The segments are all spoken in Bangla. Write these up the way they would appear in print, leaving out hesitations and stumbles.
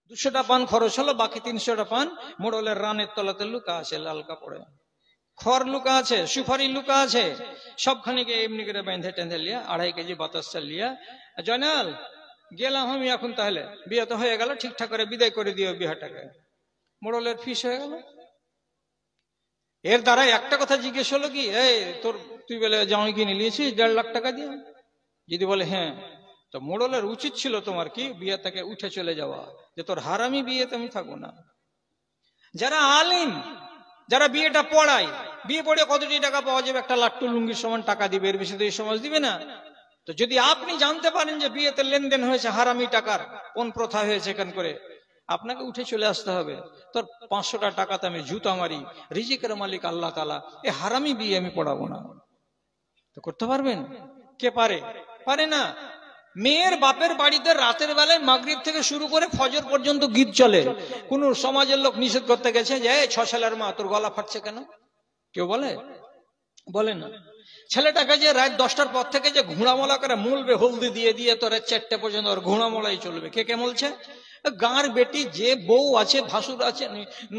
200টা পান খরচ হলো, বাকি 300টা পান মোড়লের রানের তলাতে লুকা আছে, লাল কাপড়ে খড় লুকা আছে, সুপারি লুকা আছে, সবখানিকে এমনি করে বেঁধে টেঁধে লিয়া 2.5 কেজি বাতাসা লিয়া, জয়নাল গেলাম আমি এখন, তাহলে বিয়ে তো হয়ে গেল, ঠিকঠাক করে বিদায় করে দিও বিহাটাকে। মোড়লের ফিস হয়ে গেল। এর দ্বারা একটা কথা জিজ্ঞেস হলো কি, এই তোর তুই বলে জামাই কিনে নিয়েছিস 1.5 লাখ টাকা দিয়ে? যদি বলে হ্যাঁ, তো মোড়লের উচিত ছিল তোমার কি বিয়ে থেকে উঠে চলে যাওয়া, যে তোর হারামি বিয়েতে আমি থাকবো না। যারা আলিম, যারা বিয়েটা পড়ায়, বিয়ে পড়ে কতটি টাকা পাওয়া যাবে? একটা লাট্টু লুঙ্গির সমান টাকা দিবে, এর বেশি তো এই সমাজ দিবে না। তো যদি আপনি জানতে পারেন যে বিয়েতে লেনদেন হয়েছে হারামি টাকার, কোন প্রথা হয়েছে এখান করে, আপনাকে উঠে চলে আসতে হবে। তোর 500টা টাকাতে আমি জুতা মারি, রিজিকের মালিক আল্লাহ তাআলা, এ হারামি বিয়ে আমি পড়াবো না। তো করতে পারবেন? কে পারে? পারে না। মেয়ের বাপের বাড়িতে রাতের বেলায় মাগরিব থেকে শুরু করে ফজর পর্যন্ত গীত চলে, কোন সমাজের লোক নিষেধ করতে গেছে যে 6 সালের মা তোর গলা ফাটছে কেন? কেউ বলে? বলে না। ছেলেটাকে যে রাত 10টার পর থেকে যে ঘোড়ামলা করে মলবে, হলদি দিয়ে দিয়ে তো রাত 4টা পর্যন্ত ওর ঘোড়ামলাই চলবে, কে কে মলছে? গাঁর বেটি, যে বউ আছে, ভাসুর আছে,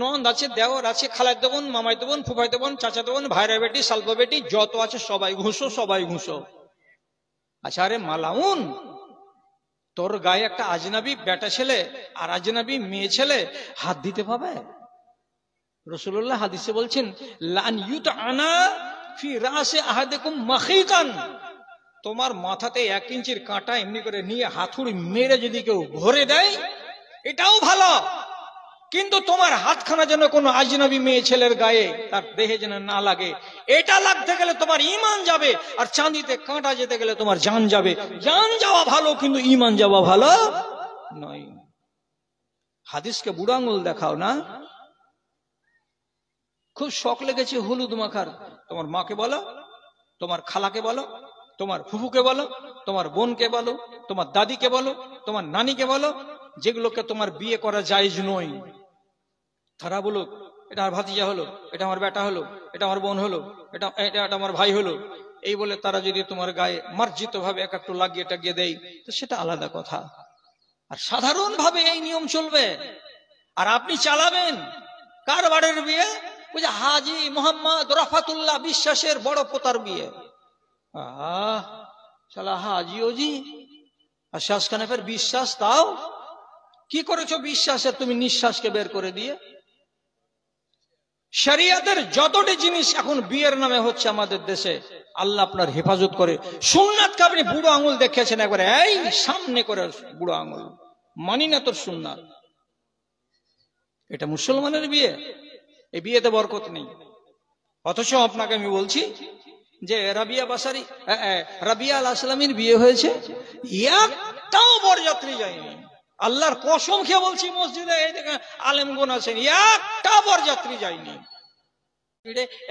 নন্দ আছে, দেওর আছে, খালাই দেবন, মামাই দেবন, ফুফাই দেবন, চাচা দেবন, ভাইরা বেটি, সালপা বেটি, যত আছে সবাই ঘুষো, সবাই ঘুষো। আচ্ছা রে মালাউন, তোর গায়ে একটা আজনাবি বেটা ছেলে আর আজনাবি মেয়ে ছেলে হাত দিতে পাবে? রাসূলুল্লাহ হাদিসে বলছেন, লান ইউতআনা ফি রাসি আহাদিকুম মাখিতান, তোমার মাথাতে 1 ইঞ্চির কাঁটা এমনি করে নিয়ে হাতুড়ি মেরে যদি কেউ ভরে দেয়, এটাও ভালো, কিন্তু তোমার হাতখানা যেন কোনো আজনবী মেয়ে ছেলের গায়ে, তার দেহে যেন না লাগে। এটা লাগতে গেলে তোমার ঈমান যাবে, আর চাঁদিতে কাঁটা যেতে গেলে তোমার জান যাবে। জান যাওয়া ভালো, কিন্তু ঈমান যাওয়া ভালো নয়। হাদিসকে বুড়ো আঙুল দেখাও না। খুব শখ লেগেছে হলুদ মাখার, তোমার মাকে বলো, তোমার খালাকে বলো, তোমার ফুফুকে বলো, তোমার বোনকে বলো, তোমার দাদিকে বলো, তোমার নানিকে বলো, যেগুলোকে তোমার বিয়ে করা জায়েজ নয়, তারা বলুক এটা আমার ভাতিজা হলো, এটা আমার বেটা হলো, এটা আমার বোন হলো, এটা আমার ভাই হলো, এই বলে তারা যদি তোমার গায়ে মার্জিত ভাবে এক একটু লাগিয়ে টাগিয়ে দেয়, তো সেটা আলাদা কথা। আর সাধারণ ভাবে এই নিয়ম চলবে। আর আপনি চালাবেন কার বাড়ির বিয়ে? ওই যে হাজি মোহাম্মদ রফাতুল্লাহ বিশ্বাসের বড় পোতার বিয়ে। শালা হাজি ওজি আর শ্বাসখানে ফের বিশ্বাস, তাও কি করেছো বিশ্বাসের তুমি নিঃশ্বাসকে বের করে দিয়ে? শরিয়তের যতটি জিনিস এখন বিয়ের নামে হচ্ছে আমাদের দেশে, আল্লাহ আপনার হেফাজত করে। সুন্নাতকে আপনি বুড়ো আঙুল দেখিয়েছেন একবারে, এই সামনে করে বুড়ো আঙুল, মানি না তোর সুন্নাত। এটা মুসলমানের বিয়ে, এই বিয়েতে বরকত নেই। অথচ আপনাকে আমি বলছি যে রাবিয়া বাসারি, রাবিয়া আলাইহিস সালামের বিয়ে হয়েছে, একটাও বরযাত্রী যায়নি। আল্লাহর কসম খেয়ে বলছি, মসজিদে এই দেখেন আলেমগণ আছেন, একটা বরযাত্রী যায়নি।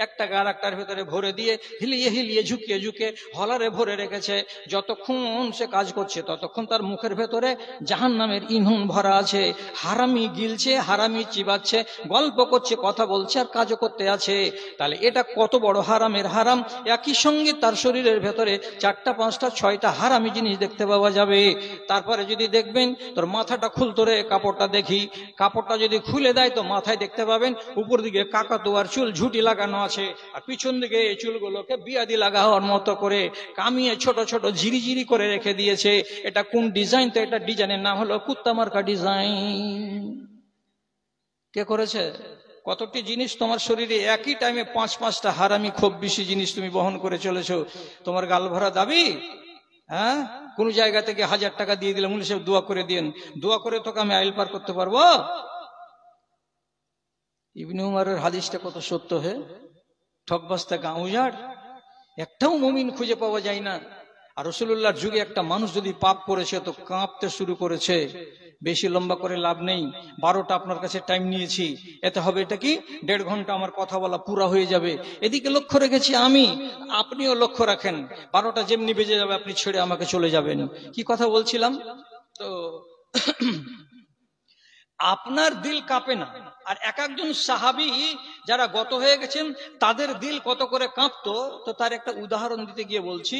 একটা গার একটার ভেতরে ভরে দিয়ে হিলিয়ে হিলিয়ে ঝুঁকিয়ে ঝুঁকে হলারে ভরে রেখেছে। যতক্ষণ সে কাজ করছে ততক্ষণ তার মুখের ভেতরে জাহান্নামের ইন্ধন ভরা আছে। হারামি গিলছে, হারামি চিবাচ্ছে, গল্প করছে, কথা বলছে, আর কাজও করতে আছে। তাহলে এটা কত বড় হারামের হারাম। একই সঙ্গে তার শরীরের ভেতরে 4টা 5টা 6টা হারামি জিনিস দেখতে পাওয়া যাবে। তারপরে যদি দেখবেন তোর মাথাটা খুলতো রে, কাপড়টা দেখি, কাপড়টা যদি খুলে দেয় তো মাথায় দেখতে পাবেন উপর দিকে কাকাতুয়ার চুল ঝুটি লাগানো আছে, আর পিছন দিকে এই চুলগুলোকে বিয়াদি লাগানোর মতো করে কামিয়ে ছোট ছোট ঝিরিঝিরি করে রেখে দিয়েছে। এটা কোন ডিজাইন? তো এটা ডিজাইনের নাম হলো কুত্তা মার্কা ডিজাইন। কে করেছে? কতটি জিনিস তোমার শরীরে একই টাইমে 5-5টা হারামি খুব বেশি জিনিস তুমি বহন করে চলেছো। তোমার গাল ভরা দাবি, হ্যাঁ, কোন জায়গা থেকে 1000 টাকা দিয়ে দিলে মুলি সাহেব দোয়া করে দিন, দোয়া করে তোকে আমি আইল পার করতে পারবো? ইবনে উমরের হাদিসটা কত সত্য হে। ঠকবাস্তা গাঁ উজাড়, একটাও মুমিন খুঁজে পাওয়া যায় না। আর রাসূলুল্লাহর যুগে একটা মানুষ যদি পাপ করেছে তো কাঁপতে শুরু করেছে। বেশি লম্বা করে লাভ নেই, 12টা আপনার কাছে টাইম নিয়েছি, এতে হবে এটা কি 1.5 ঘন্টা আমার কথা বলা পুরা হয়ে যাবে। এদিকে লক্ষ্য রেখেছি আমি, আপনিও লক্ষ্য রাখেন। 12টা যেমনি বেজে যাবে আপনি ছেড়ে আমাকে চলে যাবেন। কি কথা বলছিলাম? তো আপনার দিল কাঁপে না, আর এক একজন সাহাবী যারা গত হয়ে গেছেন তাদের দিল কত করে কাঁপতো, তো তার একটা উদাহরণ দিতে গিয়ে বলছি।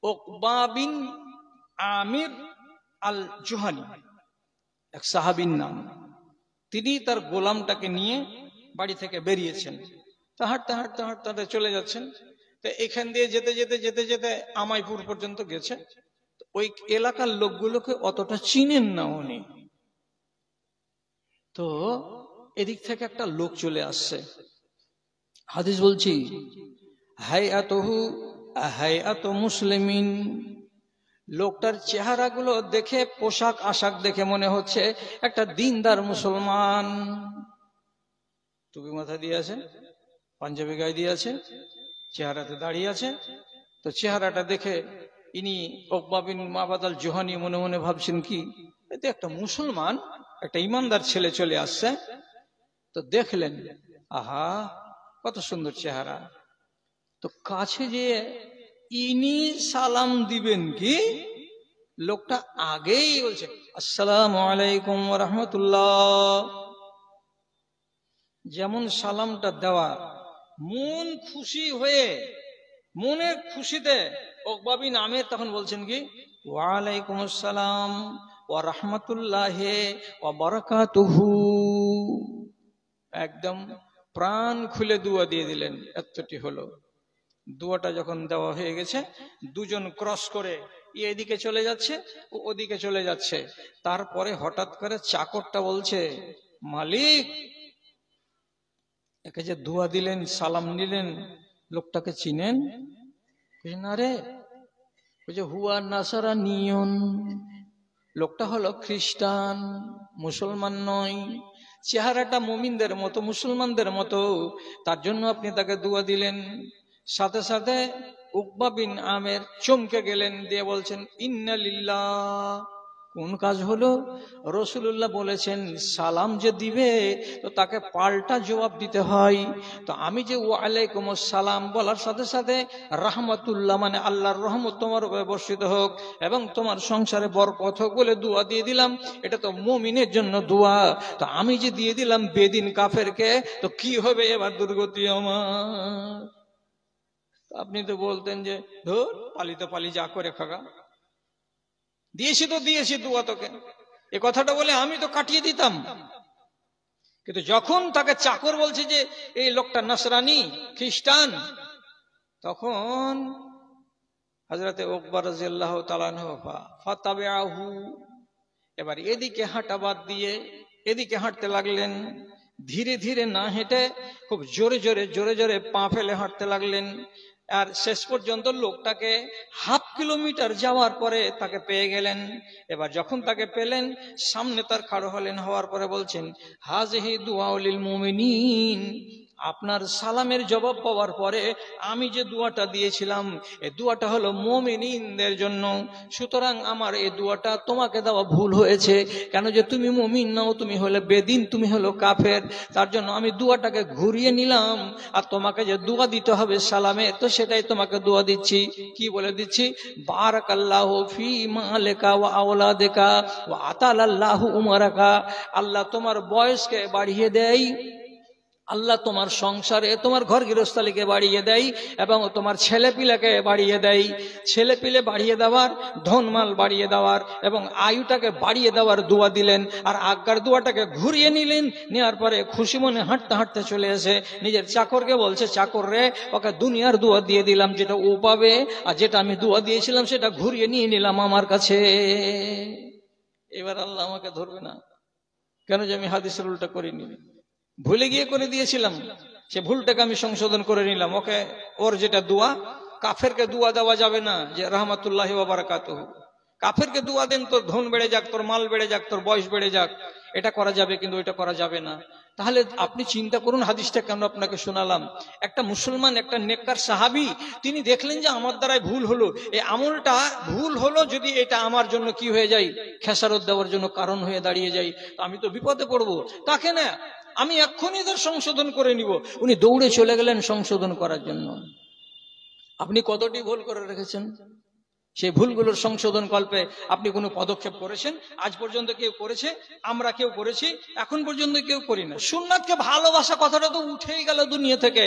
উকবা বিন আমির আল জুহানি এক সাহাবীর নাম। তিনি তার গোলামটাকে নিয়ে বাড়ি থেকে বেরিয়েছেন। তা হাঁটতে হাঁটতে হাঁটতে হাঁটতে চলে যাচ্ছেন। তো এখান দিয়ে যেতে যেতে যেতে যেতে আমাইপুর পর্যন্ত গেছে। ওই এলাকার লোকগুলোকে অতটা চিনেন না উনি। তো এদিক থেকে একটা লোক চলে আসছে। হাদিস বলছি, হায়াতুহু হায়াতু মুসলিমিন। লোকটার চেহারাগুলো দেখে, পোশাক আশাক দেখে মনে হচ্ছে একটা দিনদার মুসলমান। টুপি মাথা দিয়ে আছে, পাঞ্জাবি গায়ে দিয়ে আছে, চেহারাতে দাঁড়িয়ে আছে। তো চেহারাটা দেখে ইনি উকবা বিন মাবাদ আল জুহানি মনে মনে ভাবছেন কি, এতে একটা মুসলমান, একটা ইমানদার ছেলে চলে আসছে। তো দেখলেন, আহা কত সুন্দর চেহারা। তো কাছে যে ইনি সালাম দিবেন কি, লোকটা আগেই বলছে আসসালামু আলাইকুম ওয়া রাহমাতুল্লাহ। যেমন সালামটা দেওয়া, মন খুশি হয়ে, মনের খুশিতে উকবা বিন আমির তখন বলছেন কি, ওয়া আলাইকুম আসসালাম ওয়া রাহমাতুল্লাহি ওয়া বারাকাতুহু। একদম প্রাণ খুলে দুয়া দিয়ে দিলেন। এতটি হলো। দুয়াটা যখন দেওয়া হয়ে গেছে, দুজন ক্রস করে এদিকে চলে যাচ্ছে, ও ওদিকে চলে যাচ্ছে। তারপরে হঠাৎ করে চাকরটা বলছে, মালিক, একে যে দুয়া দিলেন, সালাম নিলেন, লোকটাকে চিনেন? না রে। হুয়া নাসারা নিয়ন। লোকটা হলো খ্রিস্টান, মুসলমান নয়। চেহারাটা মুমিনদের মতো, মুসলমানদের মতো, তার জন্য আপনি তাকে দুয়া দিলেন। সাথে সাথে উকবা বিন আমির চমকে গেলেন, দিয়ে বলছেন ইন্না লিল্লাহ। কোন কাজ হলো? রাসূলুল্লাহ বলেছেন সালাম যে দিবে তো তাকে পাল্টা জবাব দিতে হয়। তো আমি যে ওয়ালাইকুম আসসালাম বলার সাথে সাথে রাহমাতুল্লাহ মানে আল্লাহর রহমত তোমার উপরে বর্ষিত হোক এবং তোমার সংসারে বরকত হোক বলে দোয়া দিয়ে দিলাম, এটা তো মুমিনের জন্য দোয়া। তো আমি যে দিয়ে দিলাম বেদিন কাফেরকে, তো কি হবে এবার দুর্গতি আমার? আপনি তো বলতেন যে ধুর পালি তো পালি, যা করে খাগা, দিয়েছি তো দিয়েছি দুয়া তোকে, এ কথাটা বলে আমি তো কাটিয়ে দিতাম। কিন্তু যখন তাকে চাকর বলছে যে এই লোকটা নাসরানি, খ্রিস্টান, তখন হযরতে উকবা রাদিয়াল্লাহু তাআলা আনহু ফাতাবিআহু, এবার এদিকে হাঁটা বাদ দিয়ে এদিকে হাঁটতে লাগলেন। ধীরে ধীরে না হেঁটে খুব জোরে জোরে জোরে জোরে পা ফেলে হাঁটতে লাগলেন। আর শেষ পর্যন্ত লোকটাকে হাফ কিলোমিটার যাওয়ার পরে তাকে পেয়ে গেলেন। এবার যখন তাকে পেলেন, সামনে তার খাড়ো হলেন, হওয়ার পরে বলছেন হাযিহি দুআউলিল মুমিনিন। আপনার সালামের জবাব পাওয়ার পরে আমি যে দোয়াটা দিয়েছিলাম, এই দোয়াটা হলো মুমিনদের জন্য। সুতরাং আমার এই দোয়াটা তোমাকে দেওয়া ভুল হয়েছে, কেন যে তুমি মুমিন নাও, তুমি হলে বেদিন, তুমি হলো কাফের। তার জন্য আমি দোয়াটাকে ঘুরিয়ে নিলাম, আর তোমাকে যে দোয়া দিতে হবে সালামে, তো সেটাই তোমাকে দোয়া দিচ্ছি। কি বলে দিচ্ছি? বারাকাল্লাহু ফি মালিকা ওয়া আওলাদিকা ওয়া আতালাল্লাহু উমারাকা। আল্লাহ তোমার বয়সকে বাড়িয়ে দেয়, আল্লাহ তোমার সংসারে, তোমার ঘর গৃহস্থালিকে বাড়িয়ে দেয়, এবং তোমার ছেলেপিলেকে বাড়িয়ে দেয়। ছেলেপিলে বাড়িয়ে দেওয়ার, ধনমাল বাড়িয়ে দেওয়ার এবং আয়ুটাকে বাড়িয়ে দেওয়ার দোয়া দিলেন। আর আজ্ঞার দোয়াটাকে ঘুরিয়ে নিলেন। নেওয়ার পরে খুশি মনে হাঁটতে হাঁটতে চলে এসে নিজের চাকরকে বলছে, চাকর রে, ওকে দুনিয়ার দোয়া দিয়ে দিলাম যেটা ও পাবে, আর যেটা আমি দোয়া দিয়েছিলাম সেটা ঘুরিয়ে নিয়ে নিলাম আমার কাছে। এবার আল্লাহ আমাকে ধরবে না কেন যে আমি হাদিসের উল্টা করিনি, ভুলে গিয়ে করে দিয়েছিলাম। সে ভুলটাকে আমি সংশোধন করে নিলাম। ওকে ওর যেটা দোয়া, কাফেরকে দোয়া দেওয়া যাবে না যে রাহমাতুল্লাহি ওয়া বারাকাতুহু। কাফেরকে দোয়া দেন তোর ধন বেড়ে যাক, তোর মাল বেড়ে যাক, তোর বয়স বেড়ে যাক, এটা করা যাবে, কিন্তু এটা করা যাবে না। তাহলে আপনি চিন্তা করুন হাদিসটা কেন আপনাকে শোনালাম। একটা মুসলমান, একটা নেককার সাহাবী, তিনি দেখলেন যে আমার দ্বারাই ভুল হলো, এই আমলটা ভুল হলো, যদি এটা আমার জন্য কি হয়ে যায়, খেসারত দেওয়ার জন্য কারণ হয়ে দাঁড়িয়ে যায়, তো আমি তো বিপদে পড়বো। তাকে না, আমি এক্ষুনি এদের সংশোধন করে নিব। উনি দৌড়ে চলে গেলেন সংশোধন করার জন্য। আপনি কতটি ভুল করে রেখেছেন? সেই ভুলগুলোর সংশোধন কল্পে আপনি কোনো পদক্ষেপ করেছেন? আজ পর্যন্ত কেউ করেছে? আমরা কেউ করেছি? এখন পর্যন্ত কেউ করি না। সুন্নাতকে ভালোবাসা কথাটা তো উঠেই গেল দুনিয়া থেকে।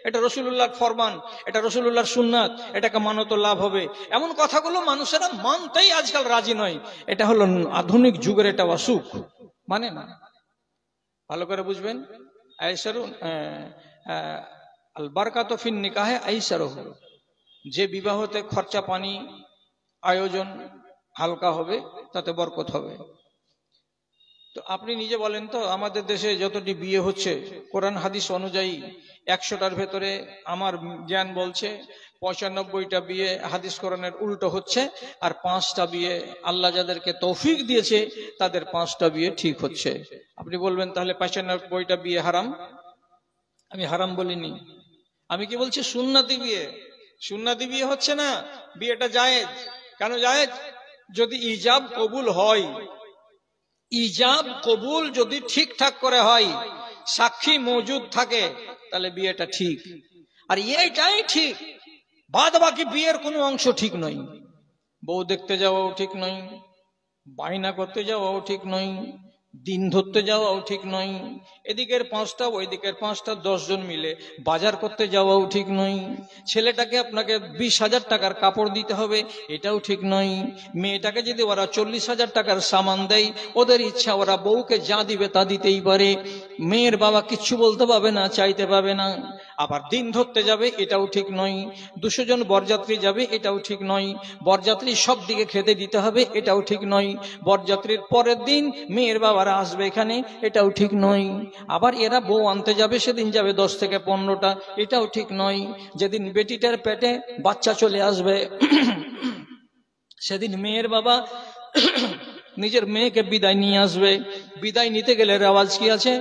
এটা রসুলুল্লাহর ফরমান, এটা রসুলুল্লাহর সুন্নাত, এটাকে মানো তো লাভ হবে, এমন কথাগুলো মানুষেরা মানতেই আজকাল রাজি নয়। এটা হলো আধুনিক যুগের এটা অসুখ, মানে না। ভালো করে বুঝবেন। আল বারকাতু ফিন নিকাহে আইসারহু, যে বিবাহতে খরচা পানি আয়োজন হালকা হবে তাতে বরকত হবে। তো আপনি নিজে বলেন তো, আমাদের দেশে যতটি বিয়ে হচ্ছে কোরআন হাদিস অনুযায়ী 100টার ভেতরে আমার জ্ঞান বলছে 95টা বিয়ে হাদিস কোরআনের উল্টো হচ্ছে, আর 5টা বিয়ে আল্লাহ যাদেরকে তৌফিক দিয়েছে তাদের 5টা বিয়ে ঠিক হচ্ছে। আপনি বলবেন তাহলে 95টা বিয়ে হারাম? আমি হারাম বলিনি, আমি কি বলছি সুন্নতি বিয়ে। সুন্নতি বিয়ে হচ্ছে না, বিয়েটা জায়েজ। কেন জায়েজ? যদি ইজাব কবুল হয়, ইজাব কবুল যদি ঠিকঠাক করে হয়, সাক্ষী মজুদ থাকে, তাহলে বিয়েটা ঠিক। আর এইটাই ঠিক, বাদ বাকি বিয়ের কোনো অংশ ঠিক নয়। বউ দেখতে যাওয়াও ঠিক নয়, বায়না করতে যাওয়াও ঠিক নয়, দিন ধরতে যাওয়াও ঠিক নয়, এদিকের 5টা ওইদিকের 5টা 10 জন মিলে বাজার করতে যাওয়াও ঠিক নয়, ছেলেটাকে আপনাকে 20,000 টাকার কাপড় দিতে হবে এটাও ঠিক নয়, মেয়েটাকে যদি ওরা 40,000 টাকার সামান দেয়, ওদের ইচ্ছা, ওরা বউকে যা দিবে তা দিতেই পারে, মেয়ের বাবা কিচ্ছু বলতে পাবে না, চাইতে পাবে না। আবার দিন ধরতে যাবে এটাও ঠিক নয়, 200 জন বরযাত্রী যাবে এটাও ঠিক নয়, বরযাত্রী সব দিকে খেতে দিতে হবে এটাও ঠিক নয়, বরযাত্রীর পরের দিন মেয়ের বাবারা আসবে এখানে এটাও ঠিক নয়, আবার এরা বউ আনতে যাবে সেদিন যাবে 10 থেকে 15টা, এটাও ঠিক নয়। যেদিন বেটিটার পেটে বাচ্চা চলে আসবে সেদিন মেয়ের বাবা নিজের মেয়েকে বিদায় নিয়ে আসবে। বিদায় নিতে গেলে রেওয়াজ কি আছে?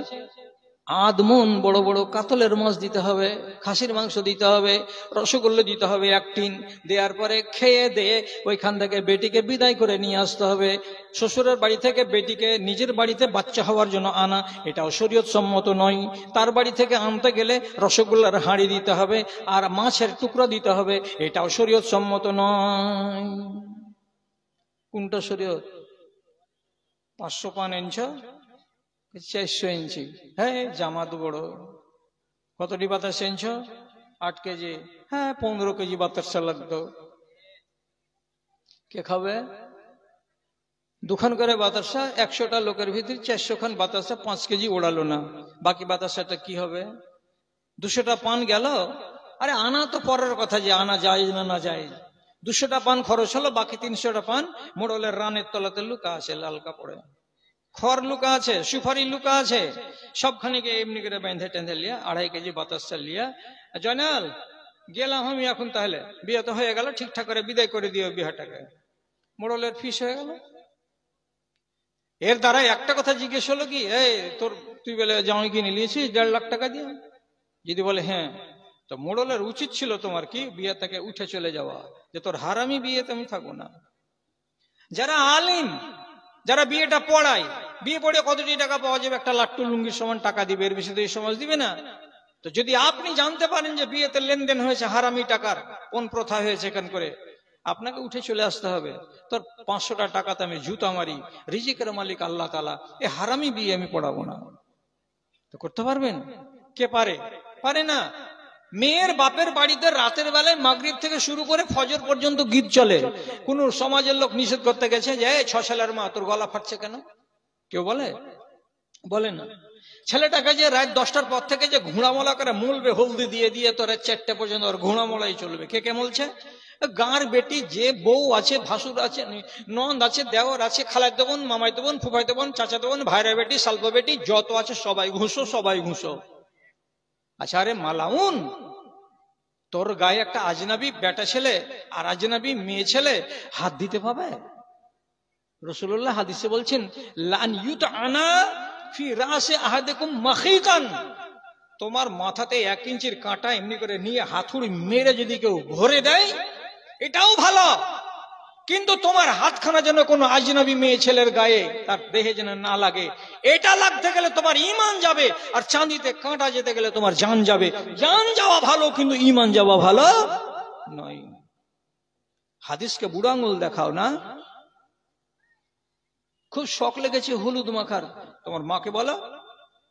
আধমন বড় বড় কাতলের মাছ দিতে হবে, খাসির মাংস দিতে হবে, রসগোল্লা দিতে হবে 1 টিন, দেওয়ার পরে খেয়ে দিয়ে ওইখান থেকে বেটিকে বিদায় করে নিয়ে আসতে হবে। শ্বশুরের বাড়ি থেকে বেটিকে নিজের বাড়িতে বাচ্চা হওয়ার জন্য আনা, এটাও শরীয়ত সম্মত নয়। তার বাড়ি থেকে আনতে গেলে রসগোল্লার হাঁড়ি দিতে হবে আর মাছের টুকরা দিতে হবে, এটাও শরীয়ত সম্মত নয়। কোনটা শরীয়ত? 500 পান এনেছ, 400 ইঞ্চি, হ্যাঁ জামাত বড়। কতটি বাতাস এনেছ? 8 কেজি, হ্যাঁ 15 কেজি বাতাসা লাগতো। কে খাবে? 2 খান করে বাতাসা, 100টা লোকের ভিতরে 400 খান বাতাসা, 5 কেজি ওড়ালো না, বাকি বাতাসাটা কি হবে? 200টা পান গেল। আরে আনা তো পরের কথা, যে আনা যায় না না যায়, 200টা পান খরচ হলো, বাকি 300টা পান মোড়লের রানের তলাতে লুকা আছে লাল কাপড়ে। খড় লুকা আছে, সুপারি লুকা আছে, সবখানিকে এমনি করে বেঁধে টেঁধে লিয়া 2.5 কেজি বাতাসা লিয়া, জয়নাল গেলাম আমি এখন, তাহলে বিয়ে তো হয়ে গেল, ঠিকঠাক করে বিদায় করে দিও বিহাটাকে, মোড়লের ফিস হয়ে গেল। এর দ্বারা একটা কথা জিজ্ঞেস হলো কি, এই তোর তুই বলে জামাই কিনে নিয়েছিস 1.5 লাখ টাকা দিয়ে? যদি বলে হ্যাঁ, তো মোড়লের উচিত ছিল তোমার কি বিয়ে থেকে উঠে চলে যাওয়া, যে তোর হারামি বিয়েতে আমি থাকবো না। যারা আলিম, যারা বিয়েটা পড়ায়, বিয়ে পড়ে কতটি টাকা পাওয়া যাবে? একটা লাট্টু লুঙ্গির সমান টাকা দিবে, এর বেশি তো এই সমাজ দিবে না। তো যদি আপনি জানতে পারেন যে বিয়েতে লেনদেন হয়েছে হারামি টাকার, কোন প্রথা হয়েছে এখান করে, আপনাকে উঠে চলে আসতে হবে। তোর 500টা টাকাতে আমি জুতা মারি, রিজিকের মালিক আল্লাহ তাআলা, এ হারামি বিয়ে আমি পড়াবো না। তো করতে পারবেন? কে পারে? পারে না। মেয়ের বাপের বাড়িতে রাতের বেলায় মাগরিব থেকে শুরু করে ফজর পর্যন্ত গীত চলে, কোন সমাজের লোক নিষেধ করতে গেছে যে 6 সালের মা তোর গলা ফাটছে কেন? কেউ বলে? বলে না। ছেলেটাকে যে রাত 10টার পর থেকে যে ঘোড়ামলা করে মলবে হলদি দিয়ে দিয়ে তো রাত 4টে পর্যন্ত ওর ঘোড়ামলাই চলবে, কে কে বলছে? গাঁর বেটি যে বউ আছে, ভাসুর আছে, নন্দ আছে, দেওর আছে, খালাতো বোন, মামাতো বোন, ফুফাতো বোন, চাচাতো বোন, ভাইরা বেটি, সালপো বেটি যত আছে সবাই ঘুষো, সবাই ঘুষো। আচ্ছা আরে মালাউন, তোর গায়ে একটা আজনাবী বেটা ছেলে আর আজনাবী মেয়ে ছেলে হাত দিতে পাবে? রাসূলুল্লাহ হাদিসে বলছেন, লান ইউতআনা ফি রাসি আহাদিকুম মাখিকান, তোমার মাথাতে 1 ইঞ্চির কাঁটা এমনি করে নিয়ে হাতুড়ি মেরে যদি কেউ ভরে দেয় এটাও ভালো, কিন্তু তোমার হাতখানা যেন কোনো আজনবী মেয়ে ছেলের গায়ে, তার দেহে যেন না লাগে। এটা লাগতে গেলে তোমার ঈমান যাবে, আর চাঁদিতে কাঁটা যেতে গেলে তোমার জান যাবে। জান যাওয়া ভালো, কিন্তু ঈমান যাওয়া ভালো নয়। হাদিসকে বুড়ো আঙুল দেখাও না। খুব শখ লেগেছে হলুদ মাখার, তোমার মাকে বলো,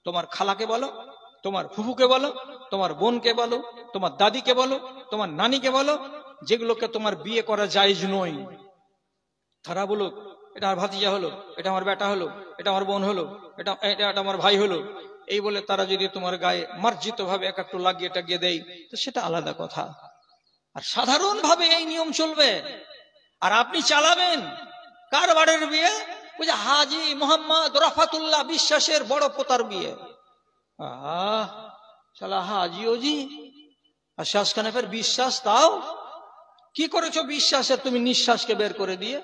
তোমার খালাকে বলো, তোমার ফুফুকে বলো, তোমার বোনকে বলো, তোমার দাদিকে বলো, তোমার নানিকে বলো, যেগুলোকে তোমার বিয়ে করা জায়েজ নয়। তারা বলুক এটা আমার ভাতিজা হলো, এটা আমার বেটা হলো, এটা আমার বোন হলো, এটা এটা আমার ভাই হলো, এই বলে তারা যদি তোমার গায়ে মার্জিত ভাবে এক একটু লাগিয়ে টাগিয়ে দেয়, তো সেটা আলাদা কথা। আর সাধারণ ভাবে এই নিয়ম চলবে। আর আপনি চালাবেন কার বাড়ির বিয়ে? ওই যে হাজি মোহাম্মদ রফাতুল্লাহ বিশ্বাসের বড় পোতার বিয়ে। শালা হাজি ওজি আর শ্বাস খানে ফের বিশ্বাস, তাও কি করেছো বিশ্বাসের তুমি নিঃশ্বাসকে বের করে দিয়ে?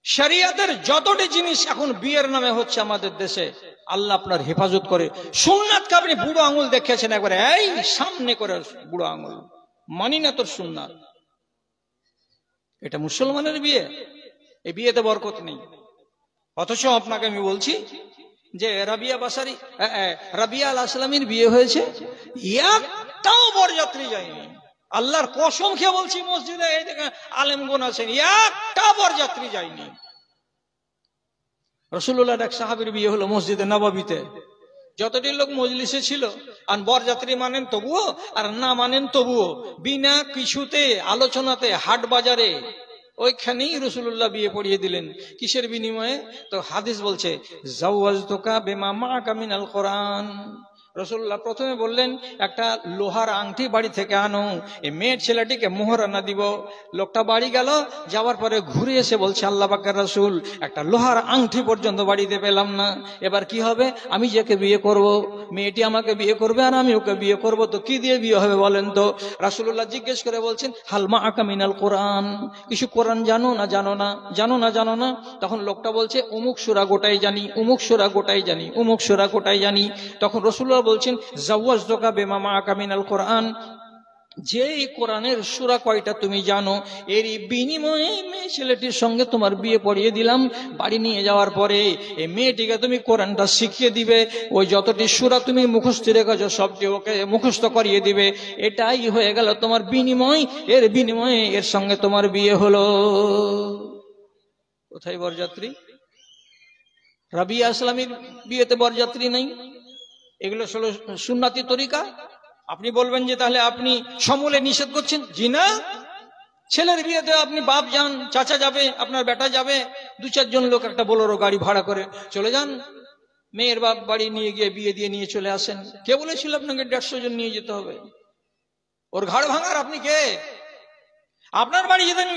শরিয়তের যতটি জিনিস এখন বিয়ের নামে হচ্ছে আমাদের দেশে, আল্লাহ আপনার হেফাজত করে। সুন্নাতকে আপনি বুড়ো আঙুল দেখিয়েছেন একবারে, এই সামনে করে বুড়ো আঙুল, মানি না তোর সুন্নাত। এটা মুসলমানের বিয়ে, এই বিয়েতে বরকত নেই। অথচ আপনাকে আমি বলছি যে রাবিয়া বাসারি, রাবিয়া আল আসলামীর বিয়ে হয়েছে, একটাও বরযাত্রী যায়নি। আল্লাহর কসম খেয়ে বলছি, মসজিদে এই দেখেন আলেমগণ আছেন, একটা বরযাত্রী যায়নি। রাসূলুল্লাহর এক সাহাবীর বিয়ে হলো মসজিদে নববীতে, যতটি লোক মজলিসে ছিল, আর বরযাত্রী মানেন তবুও আর না মানেন তবুও, বিনা কিছুতে আলোচনাতে হাট বাজারে ওইখানেই রাসূলুল্লাহ বিয়ে পড়িয়ে দিলেন। কিসের বিনিময়ে? তো হাদিস বলছে জাওয়াজতুকা বিমা মাআকা মিনাল কোরআন। রাসূলুল্লাহ প্রথমে বললেন একটা লোহার আংটি বাড়ি থেকে আনো, এই মেয়ের ছেলেটিকে মোহরানা দিব। লোকটা বাড়ি গেল, যাওয়ার পরে ঘুরে এসে বলছে আল্লাহ পাকের রাসূল, একটা লোহার আংটি পর্যন্ত বাড়িতে পেলাম না, এবার কি হবে? আমি যাকে বিয়ে করব, মেয়েটি আমাকে বিয়ে করবে আর আমি ওকে বিয়ে করব, তো কি দিয়ে বিয়ে হবে বলেন তো? রাসূলুল্লাহ জিজ্ঞেস করে বলছেন হাল মাআকা মিনাল কোরআন, কিছু কোরআন জানো না? জানো না, জানো না, জানো না। তখন লোকটা বলছে অমুক সূরা গোটাই জানি, অমুক সূরা গোটাই জানি, অমুক সূরা গোটাই জানি। তখন রাসূলুল্লাহ বলছেন জাওয়াজতুকা বিমা মাআকা মিনাল কোরআন, যে কোরআনের সূরা কয়টা তুমি জানো, এর বিনিময়ে মেয়ে ছেলেটির সঙ্গে তোমার বিয়ে পড়িয়ে দিলাম। বাড়ি নিয়ে যাওয়ার পরে এই মেয়েটিকে তুমি কোরআনটা শিখিয়ে দিবে, ওই যতটি সূরা তুমি মুখস্থ রেখেছো সবটি ওকে মুখস্থ করিয়ে দিবে। এটাই হয়ে গেল তোমার বিনিময়, এর বিনিময়ে এর সঙ্গে তোমার বিয়ে হলো। কোথায় বরযাত্রী? রাবিয়া ইসলামীর বিয়েতে বরযাত্রী নেই। এগুলো সুন্নাতি তরিকা। আপনি বলবেন যে তাহলে আপনি সমূলে নিষেধ করছেন। জি না, ছেলের বিয়েতে আপনি বাপ যান, চাচা যাবে, আপনার বেটা যাবে, দু চারজন লোক একটা বোলেরো গাড়ি ভাড়া করে চলে যান, মেয়ের বাপ বাড়ি নিয়ে গিয়ে বিয়ে দিয়ে নিয়ে চলে আসেন। কে বলেছিল আপনাকে 150 জন নিয়ে যেতে হবে? ওর ঘাড় ভাঙার আপনি কে? আপনার বাড়ি যেদিন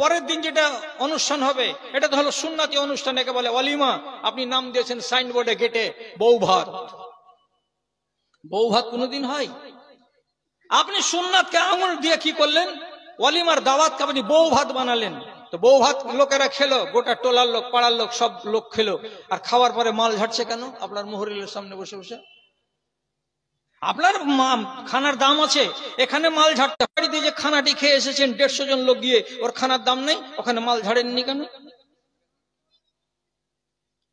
পরের দিন যেটা অনুষ্ঠান হবে, এটা তো হলো সুন্নাতি অনুষ্ঠান, একে বলে ওয়ালিমা। আপনি নাম দিয়েছেন সাইনবোর্ডে গেটে বউ ভাত। বউ ভাত কোনোদিন হয়? আপনি সুন্নাতকে আঙুল দিয়ে কি করলেন? ওয়ালিমার দাওয়াতকে আপনি বউ ভাত বানালেন। তো বউ ভাত লোকেরা খেলো, গোটা টোলার লোক, পাড়ার লোক, সব লোক খেলো। আর খাওয়ার পরে মাল ঝাড়ছে কেন? আপনার মোহরিলের সামনে বসে বসে। আপনার খানার দাম আছে, এখানে মাল ঝাড়তে। বাড়িতে যে খানাটি খেয়ে এসেছেন 150 জন লোক গিয়ে, ওর খানার দাম নেই, ওখানে মাল ঝাড়েননি কেন?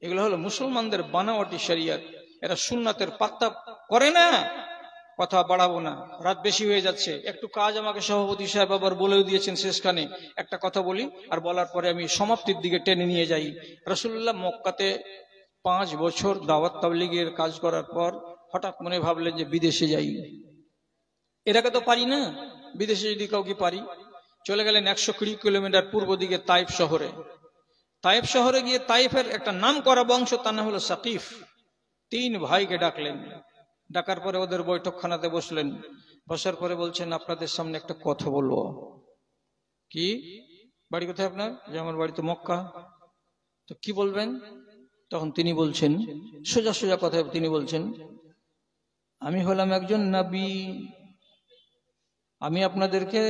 এগুলো হলো মুসলমানদের বানাওয়াটি শরিয়ত। এরা সুন্নাতের পাত্তা করে না। কথা বাড়াবো না, রাত বেশি হয়ে যাচ্ছে। একটু কাজ আমাকে সভাপতি সাহেব আবার বলেও দিয়েছেন শেষখানে। একটা কথা বলি, আর বলার পরে আমি সমাপ্তির দিকে টেনে নিয়ে যাই। রাসূলুল্লাহ মক্কাতে 5 বছর দাওয়াত তাবলীগের কাজ করার পর হঠাৎ মনে ভাবলেন যে বিদেশে যাই। এর আগে তো পারি না, বিদেশে যদি কাউকে পারি। চলে গেলেন 120 কিলোমিটার পূর্ব দিকে তাইফ শহরে। তাইফ শহরে গিয়ে তাইফের একটা নাম করা বংশ, তার নাম হলো সাকিফ। 3 ভাইকে ডাকলেন। ডাকার পরে ওদের বৈঠকখানাতে বসলেন। বসার পরে বলছেন আপনাদের সামনে একটা কথা বলবো। কি? বাড়ি কোথায় আপনার? যে আমার বাড়ি তো মক্কা। তো কি বলবেন? তখন তিনি বলছেন, সোজা সোজা কথা তিনি বলছেন, আমি হলাম একজন নবী, আমি আপনাদেরকে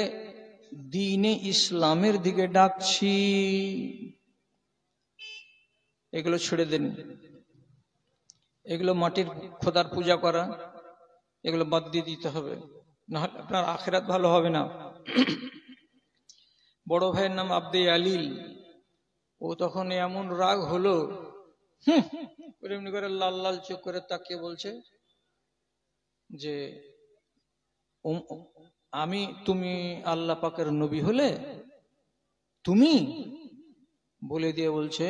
দ্বীনে ইসলামের দিকে ডাকছি। এগুলো ছেড়ে দেন, এগুলো মাটির খোদার পূজা করা, এগুলো বাদ দিয়ে দিতে হবে, নাহলে আপনার আখিরাত ভালো হবে না। বড় ভাইয়ের নাম আব্দে আলিল। ও তখন এমন রাগ হলো, এমনি করে লাল লাল চোখ করে তাকিয়ে বলছে যে তুমি আল্লাহ পাকের নবী হলে? তুমি? বলে দিয়ে বলছে,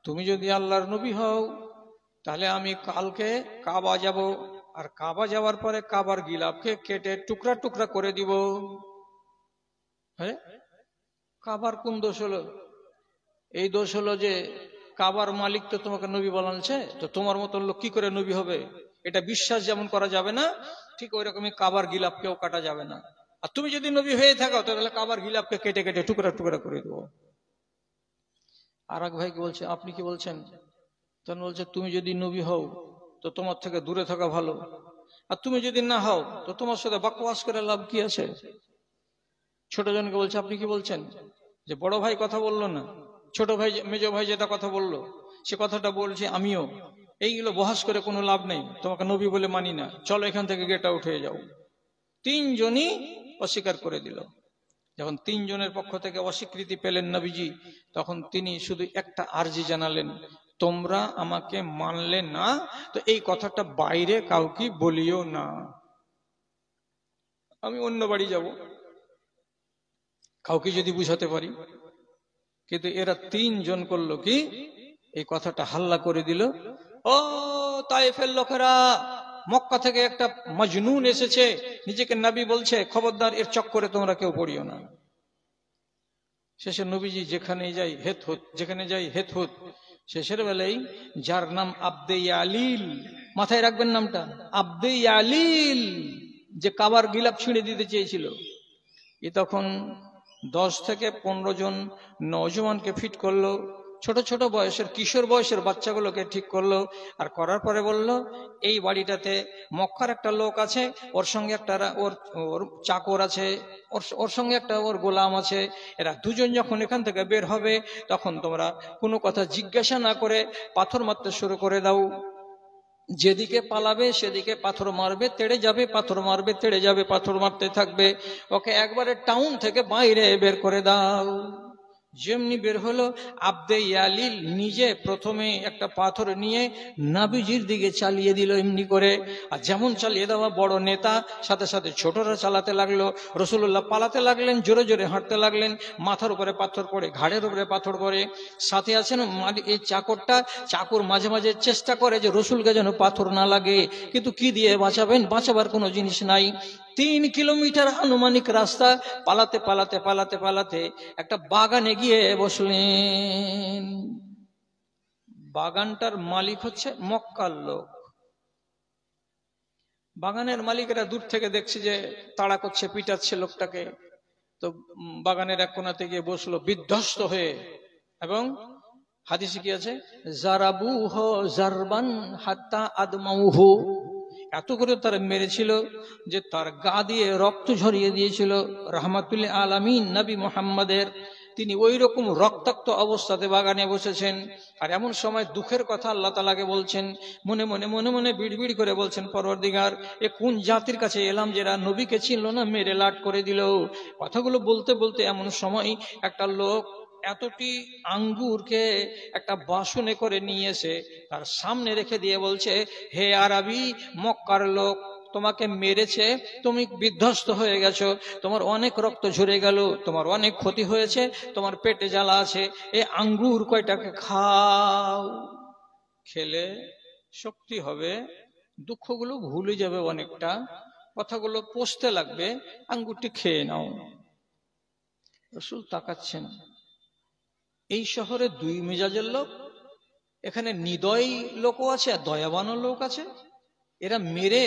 তুমি যদি আল্লাহর নবী হও তাহলে আমি কালকে কাবা যাব, আর কাবা যাওয়ার পরে কাবার গিলাফকে কেটে টুকরা টুকরা করে দিব। হ্যাঁ, কাবার কোন দোষ হলো? এই দোষ হলো যে কাবার মালিক তো তোমাকে নবী বানাচ্ছে, তো তোমার মতন লোক কি করে নবী হবে? এটা বিশ্বাস যেমন করা যাবে না, ঠিক ওই রকমই কাবার গিলাফকেও কাটা যাবে না। আর তুমি যদি নবী হয়ে থাকো তাহলে কাবার গিলাফকে কেটে কেটে টুকরা টুকরা করে দেবো। আর এক ভাইকে বলছে, আপনি কি বলছেন? তখন বলছে, তুমি যদি নবী হও তো তোমার থেকে দূরে থাকা ভালো, আর তুমি যদি না হও তো তোমার সাথে বকওয়াস করে লাভ কি আছে? ছোট জনকে বলছে, আপনি কি বলছেন? যে বড় ভাই কথা বললো না, ছোট ভাই মেজ ভাই যেটা কথা বললো সে কথাটা বলছে আমিও। এইগুলো বহাস করে কোনো লাভ নেই, তোমাকে নবী বলে মানি না, চলো এখান থেকে গেট আউট হয়ে যাও। তিনজনই অস্বীকার করে দিল। যখন তিনজনের পক্ষ থেকে অস্বীকৃতি পেলেন নবীজি, তখন তিনি শুধু একটা আরজি জানালেন, তোমরা আমাকে মানলে না তো এই কথাটা বাইরে কাউকে বলিও না, আমি অন্য বাড়ি যাব, কাউকে যদি বুঝাতে পারি। কিন্তু এরা তিনজন করলো কি, এই কথাটা হাল্লা করে দিল, ও তায়েফের লোকেরা, মক্কা থেকে একটা মজনুন এসেছে, নিজেকে নবী বলছে, খবরদার এর চক্করে তোমরা কেউ পড়িও না। শেষে নবীজি যেখানে যাই হেত হুত, যেখানে যাই হেত হুত। শেষের বেলায় যার নাম আব্দে ইয়ালিল, মাথায় রাখবেন নামটা, আব্দে ইয়ালিল, যে কাবার গিলাফ ছিঁড়ে দিতে চেয়েছিল, এ তখন 10 থেকে 15 জন নওজওয়ানকে ফিট করলো, ছোট ছোট বয়সের কিশোর বয়সের বাচ্চাগুলোকে ঠিক করলো। আর করার পরে বলল, এই বাড়িটাতে মক্কার একটা লোক আছে, ওর সঙ্গে একটা ওর চাকর আছে, ওর সঙ্গে একটা ওর গোলাম আছে, এরা দুজন যখন এখান থেকে বের হবে তখন তোমরা কোনো কথা জিজ্ঞাসা না করে পাথর মারতে শুরু করে দাও। যেদিকে পালাবে সেদিকে পাথর মারবে, তেড়ে যাবে পাথর মারবে, তেড়ে যাবে পাথর মারতে থাকবে, ওকে একবারে টাউন থেকে বাইরে বের করে দাও। যেমনি বের হলো, আব্দে ইয়ালিল নিজে প্রথমে একটা পাথর নিয়ে নবীজির দিকে চালিয়ে দিল এমনি করে। আর যেমন চালিয়ে দেওয়া বড় নেতা, সাথে সাথে ছোটরা চালাতে লাগলো। রাসূলুল্লাহ পালাতে লাগলেন, জোরে জোরে হাঁটতে লাগলেন, মাথার উপরে পাথর পড়ে, ঘাড়ের উপরে পাথর পড়ে। সাথে আছেন এই চাকরটা, চাকর মাঝে মাঝে চেষ্টা করে যে রসুলকে যেন পাথর না লাগে, কিন্তু কি দিয়ে বাঁচাবেন, বাঁচাবার কোনো জিনিস নাই। 3 কিলোমিটার আনুমানিক রাস্তা পালাতে পালাতে পালাতে পালাতে একটা বাগানে গিয়ে বসলেন। বাগানটার মালিক হচ্ছে মক্কার লোক। বাগানের মালিকেরা দূর থেকে দেখছে যে তাড়া করছে, পিটাচ্ছে লোকটাকে, তো বাগানের এক কোণাতে গিয়ে বসলো বিধ্বস্ত হয়ে। এবং হাদিসে কি আছে, জারাবুহ জারবান হাত্তা আদমাউহু, এত করে তারা মেরেছিল যে তার গা দিয়ে রক্ত ঝরিয়ে দিয়েছিল। রাহমাতুল্লিল আলামিন নবী মুহাম্মাদের, তিনি ওই রকম রক্তাক্ত অবস্থাতে বাগানে বসেছেন। আর এমন সময় দুঃখের কথা আল্লাহ তাআলাকে বলছেন, মনে মনে মনে মনে বিড়বিড় করে বলছেন, পরওয়ারদিগার, এ কোন জাতির কাছে এলাম যারা নবীকে চিনল না, মেরে লাট করে দিল। কথাগুলো বলতে বলতে এমন সময় একটা লোক এতটি আঙ্গুরকে একটা বাসনে করে নিয়ে এসে তার সামনে রেখে দিয়ে বলছে, হে আরবি, মক্কার লোক তোমাকে মেরেছে, তুমি বিধ্বস্ত হয়ে গেছো, তোমার অনেক রক্ত ঝরে গেল, তোমার অনেক ক্ষতি হয়েছে, তোমার পেটে জ্বালা আছে, এই আঙ্গুর কয়টাকে খাও, খেলে শক্তি হবে, দুঃখগুলো ভুলে যাবে, অনেকটা কথাগুলো পচতে লাগবে, আঙ্গুরটি খেয়ে নাও। রাসূল তাকাচ্ছেন, এই শহরে দুই মেজাজের লোক, এখানে নিদয় লোকও আছে আর দয়াবানও লোক আছে, এরা মেরে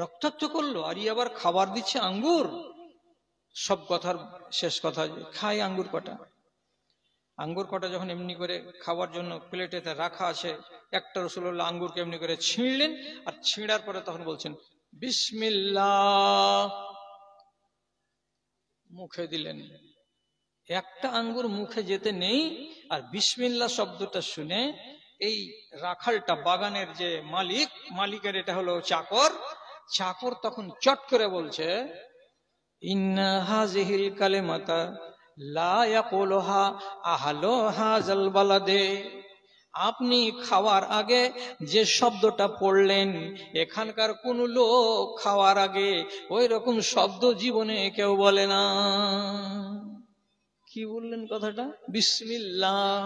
রক্তাক্ত করলো, আর আবার খাবার দিচ্ছে আঙ্গুর। সব কথার শেষ কথা, খাই আঙ্গুর কটা। আঙ্গুর কটা যখন এমনি করে খাবার জন্য প্লেটেতে রাখা আছে, একটা রাসূলুল্লাহ আঙ্গুরকে এমনি করে ছিঁড়লেন, আর ছিঁড়ার পরে তখন বলছেন বিসমিল্লাহ, মুখে দিলেন। একটা আঙ্গুর মুখে যেতে নেই, আর বিসমিল্লাহ শব্দটা শুনে এই রাখালটা, বাগানের যে মালিক, মালিকের এটা হলো চাকর, চাকর তখন চট করে বলছে, ইন্না হাযিহিল কালিমাতা লা ইয়াকুলুহা আহলু হাযাল বালাদে, আপনি খাওয়ার আগে যে শব্দটা পড়লেন, এখানকার কোন লোক খাওয়ার আগে ওই রকম শব্দ জীবনে কেউ বলে না। কি বললেন কথাটা? বিসমিল্লাহ,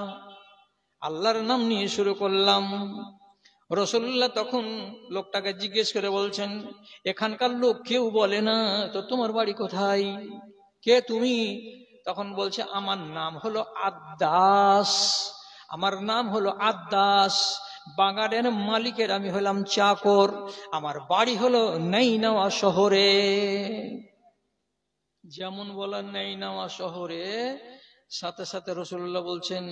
আল্লাহর নাম নিয়ে শুরু করলাম। রাসূলুল্লাহ তখন লোকটাকে জিজ্ঞেস করে বলছেন, এখানকার লোক কেউ বলে না তো তোমার বাড়ি কোথায়, কে তুমি? তখন বলছে, আমার নাম হলো আদ্দাস, আমার নাম হলো আদ্দাস, বাগানের মালিকের আমি হলাম চাকর, আমার বাড়ি হলো নাইনাওয়া শহরে। যেমন বলার নাইনাওয়া শহরে, সাথে সাথে রাসূলুল্লাহ বলছেন,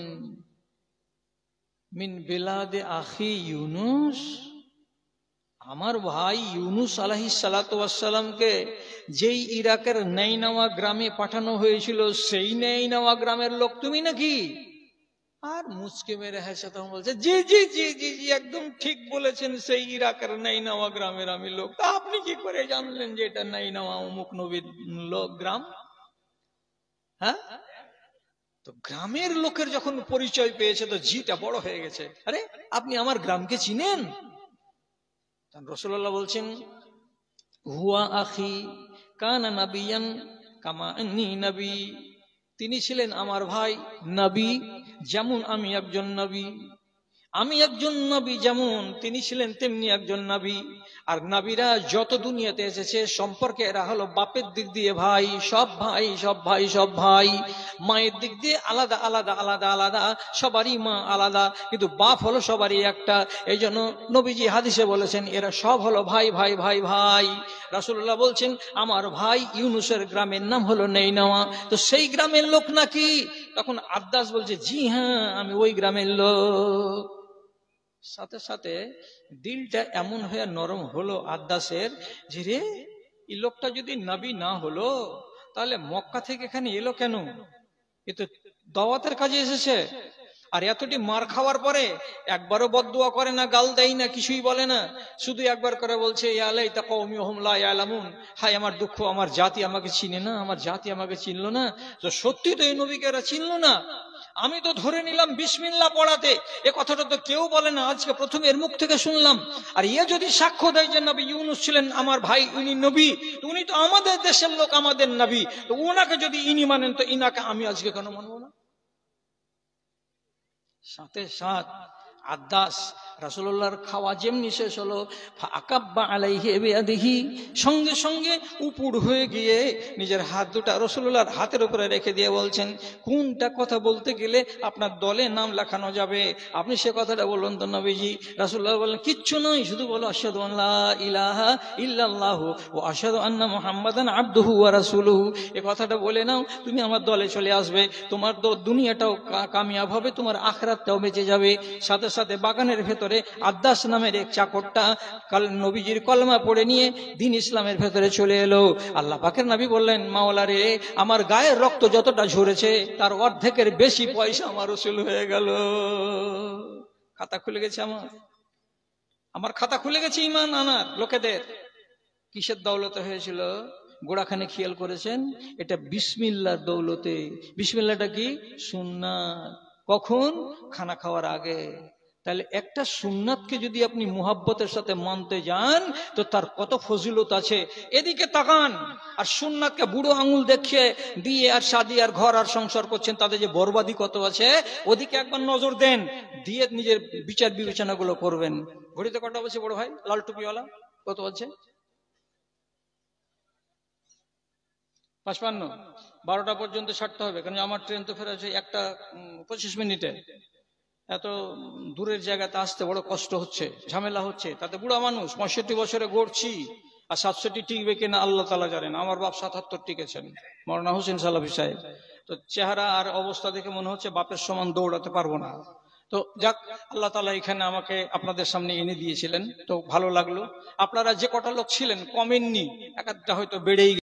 মিন বিলাদে আখি ইউনুস, আমার ভাই ইউনুস আলাইহিস সালাতু ওয়াস সালামকে যেই ইরাকের নাইনাওয়া গ্রামে পাঠানো হয়েছিল, সেই নাইনাওয়া গ্রামের লোক তুমি নাকি? আর মুচকে মেরে হেসে তখন বলছে, জি জি জি জি জি, একদম ঠিক বলেছেন, সেই ইরাকের নাইনাওয়া গ্রামের আমি লোক। তা আপনি কি করে জানলেন যে এটা নাইনাওয়া অমুক নবীর গ্রাম? হ্যাঁ, তো গ্রামের লোকের যখন পরিচয় পেয়েছে তো জিটা বড় হয়ে গেছে। আরে আপনি আমার গ্রামকে চিনেন? রাসূলুল্লাহ বলছেন, হুয়া আখি কানা নাবিয়ান কামা আন্নী নবী, তিনি ছিলেন আমার ভাই নবী, যেমন আমি একজন নবী, আমি একজন নবী যেমন তিনি ছিলেন তেমনি একজন নবী। আর নবীরা যত দুনিয়াতে এসেছে সম্পর্কে এরা হলো বাপের দিক দিয়ে ভাই, সব ভাই সব ভাই সব ভাই, মায়ের দিক দিয়ে আলাদা আলাদা আলাদা আলাদা, সবারই মা আলাদা, কিন্তু বাপ হলো সবারই একটা। এই জন্য নবীজি হাদিসে বলেছেন এরা সব হলো ভাই ভাই ভাই ভাই। রাসূলুল্লাহ বলছেন, আমার ভাই ইউনুসের গ্রামের নাম হলো নাইনাওয়া, তো সেই গ্রামের লোক নাকি? তখন আদ্দাস বলছে, জি হ্যাঁ, আমি ওই গ্রামের লোক। সাথে সাথে দিলটা এমন হয়ে নরম হলো আদ্দাসের, যে রে, এই লোকটা যদি নবী না হলো তাহলে মক্কা থেকে এখানে এলো কেন? এ তো দাওয়াতের কাজে এসেছে। আর এতটি মার খাওয়ার পরে একবারও বদদুয়া করে না, গাল দেয় না, কিছুই বলে না, শুধু একবার করে বলছে, ইয়া লাইতা কওমিহুম লা ইয়ালামুন, হায় আমার দুঃখ, আমার জাতি আমাকে চিনে না, আমার জাতি আমাকে চিনলো না। তো সত্যি তো এই নবীকে এরা চিনলো না। আমি তো ধরে নিলাম বিসমিল্লাহ পড়াতে, এ কথাটা তো কেউ বলে না, আজকে প্রথমে এর মুখ থেকে শুনলাম। আর এ যদি সাক্ষ্য দেয় যে নবী ইউনুস ছিলেন আমার ভাই, উনি নবী, উনি তো আমাদের দেশের লোক, আমাদের নবী, তো ওনাকে যদি ইনি মানেন তো ইনাকে আমি আজকে কেন মানবো না? সাথে সাথ আদ্দাস রাসূলুল্লাহর খাওয়া যেমনি শেষ হলো, ফাকাব্বা আলাইহি বিয়াদিহি, সঙ্গে সঙ্গে উপুড় হয়ে গিয়ে নিজের হাত দুটা রাসূলুল্লাহর হাতের উপরে রেখে দিয়ে বলছেন, কোনটা কথা বলতে গেলে আপনার দলে নাম লেখানো যাবে, আপনি সে কথাটা বলুন তো নবীজি। রাসূলুল্লাহ বললেন, কিচ্ছু নয়, শুধু বলো আশহাদু আল্লা ইলাহা ইল্লাল্লাহু ওয়া আশহাদু আন্না মুহাম্মাদান আবদুহু ওয়া রাসূলুহু, এই কথাটা বলে নাও, তুমি আমার দলে চলে আসবে, তোমার দুনিয়াটাও কামিয়াব হবে, তোমার আখিরাতটাও বেঁচে যাবে। সাথে সাথে বাগানের ভেতরে আদ্দাস নামের এক চাকরটা নবীজির কলমা পড়ে নিয়ে দ্বীন ইসলামের ভেতরে চলে এলো। আল্লাহ পাকের নবী বললেন, মাওলা রে, আমার গায়ের রক্ত যতটা ঝরেছে তার অর্ধেকের বেশি পয়সা আমার উসুল হয়ে গেল। খাতা খুলে গেছে, আমার খাতা খুলে গেছে ঈমান আনার লোকেদের। কিসের দৌলতে হয়েছিল? গোড়াখানে খেয়াল করেছেন? এটা বিসমিল্লাহর দৌলতে। বিসমিল্লাহটা কি? সুন্নাত। কখন? খানা খাওয়ার আগে। তাহলে একটা সুন্নাতকে যদি আপনি মুহাব্বতের সাথে মানতে যান তো তার কত ফজিলত আছে। এদিকে তাকান, আর সুন্নাতকে বুড়ো আঙুল দেখিয়ে দিয়ে আর শাদী আর ঘর আর সংসার করছেন, তাদের যে বরবাদি কত আছে, ওদিকে একবার নজর দেন, দিয়ে নিজের বিচার বিবেচনাগুলো করবেন। ঘড়িতে কটা বলছে বড় ভাই লাল টুপিওয়ালা? কত বলছে? ৫৫। ১২টা পর্যন্ত ছাড়তে হবে, কারণ আমার ট্রেন তো ফেরা আছে ১টা ২৫ মিনিটে। এত দূরের জায়গাতে আসতে বড় কষ্ট হচ্ছে, ঝামেলা হচ্ছে, তাতে বুড়া মানুষ ৬৫ বছরে গড়ছি, আর ৬৭ টিকবে কিনা আল্লাহ তাআলা জানেন। আমার বাপ ৭৭ টিকেছেন, মওলানা হোসেন সালাফি সাহেব। তো চেহারা আর অবস্থা দেখে মনে হচ্ছে বাপের সমান দৌড়াতে পারবো না। তো যাক, আল্লাহ তাআলা এখানে আমাকে আপনাদের সামনে এনে দিয়েছিলেন, তো ভালো লাগলো। আপনারা যে কটা লোক ছিলেন কমেননি, একটা হয়তো বেড়েই